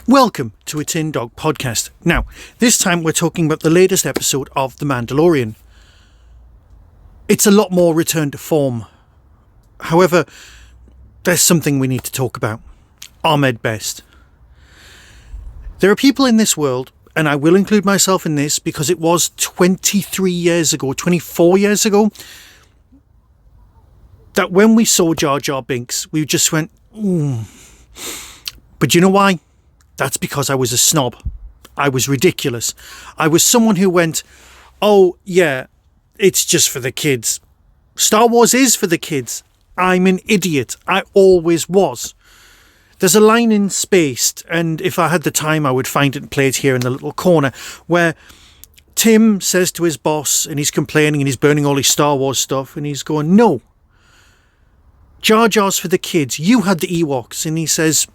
Welcome to a Tin Dog podcast. Now, this time we're talking about the latest episode of The Mandalorian. It's a lot more return to form. However, there's something we need to talk about. Ahmed Best. There are people in this world, and I will include myself in this because it was 24 years ago, that when we saw Jar Jar Binks, we just went, ooh. But you know why? That's because I was a snob. I was ridiculous. I was someone who went, oh yeah, it's just for the kids. Star Wars is for the kids. I'm an idiot. I always was. There's a line in Spaced, and if I had the time I would find it and play it here in the little corner, where Tim says to his boss, and he's complaining and he's burning all his Star Wars stuff, and he's going, no, Jar Jar's for the kids. You had the Ewoks. And he says,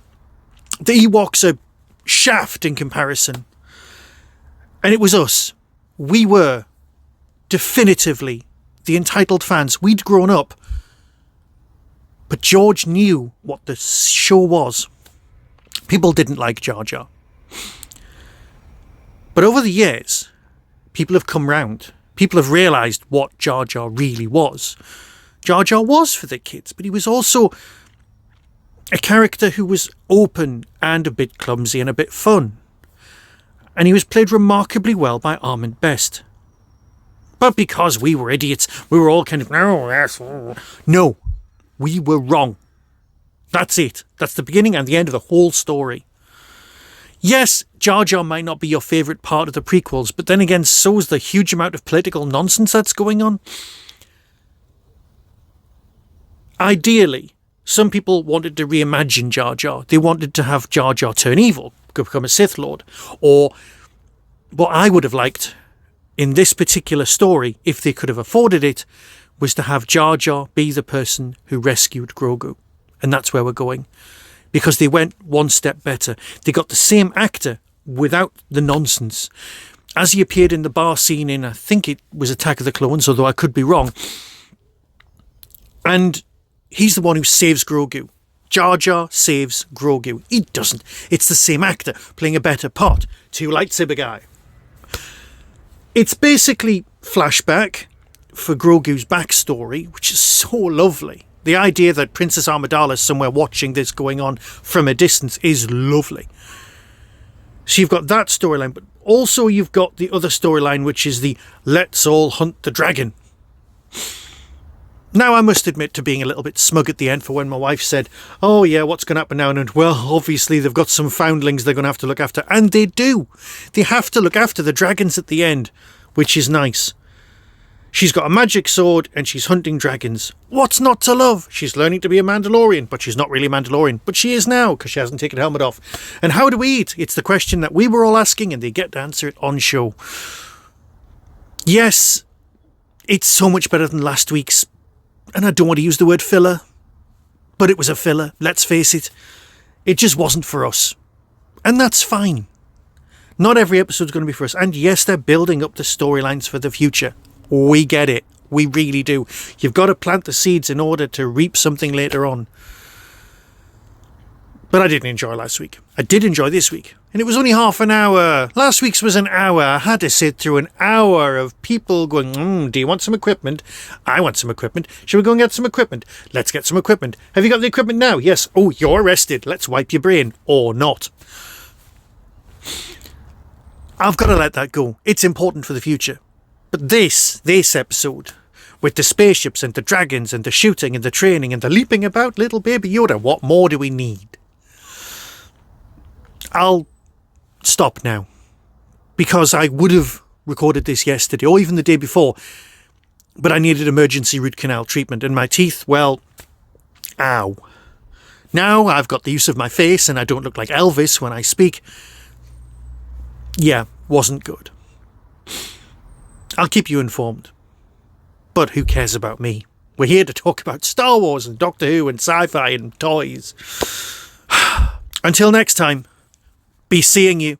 the Ewoks are shaft in comparison. And it was us. We were definitively the entitled fans. We'd grown up. But George knew what the show was. People didn't like Jar Jar. But over the years, people have come round. People have realised what Jar Jar really was. Jar Jar was for the kids, but he was also a character who was open and a bit clumsy and a bit fun. And he was played remarkably well by Ahmed Best. But because we were idiots, we were all kind of, no, we were wrong. That's it. That's the beginning and the end of the whole story. Yes, Jar Jar might not be your favourite part of the prequels, but then again, so is the huge amount of political nonsense that's going on. Ideally, some people wanted to reimagine Jar Jar. They wanted to have Jar Jar turn evil, become a Sith Lord. Or what I would have liked in this particular story, if they could have afforded it, was to have Jar Jar be the person who rescued Grogu. And that's where we're going. Because they went one step better. They got the same actor without the nonsense. As he appeared in the bar scene in, I think it was Attack of the Clones, although I could be wrong. And he's the one who saves Grogu. Jar Jar saves Grogu. He doesn't. It's the same actor playing a better part. Two lightsaber guy. It's basically flashback for Grogu's backstory, which is so lovely. The idea that Princess Amidala is somewhere watching this going on from a distance is lovely. So you've got that storyline, but also you've got the other storyline, which is the let's all hunt the dragon. Now, I must admit to being a little bit smug at the end for when my wife said, oh yeah, what's going to happen now? And well, obviously they've got some foundlings they're going to have to look after. And they do. They have to look after the dragons at the end, which is nice. She's got a magic sword and she's hunting dragons. What's not to love? She's learning to be a Mandalorian, but she's not really a Mandalorian. But she is now, because she hasn't taken her helmet off. And how do we eat? It's the question that we were all asking, and they get to answer it on show. Yes, it's so much better than last week's. And I don't want to use the word filler, but it was a filler, let's face it. It just wasn't for us. And that's fine. Not every episode's going to be for us. And yes, they're building up the storylines for the future. We get it. We really do. You've got to plant the seeds in order to reap something later on. But I didn't enjoy last week. I did enjoy this week. And it was only half an hour. Last week's was an hour. I had to sit through an hour of people going, do you want some equipment? I want some equipment. Shall we go and get some equipment? Let's get some equipment. Have you got the equipment now? Yes. Oh, you're arrested. Let's wipe your brain. Or not. I've got to let that go. It's important for the future. But this episode, with the spaceships and the dragons and the shooting and the training and the leaping about little baby Yoda, what more do we need? I'll stop now, because I would have recorded this yesterday or even the day before, but I needed emergency root canal treatment, and my teeth, well, ow. Now I've got the use of my face and I don't look like Elvis when I speak. Yeah, wasn't good. I'll keep you informed. But who cares about me? We're here to talk about Star Wars and Doctor Who and sci-fi and toys. Until next time, be seeing you.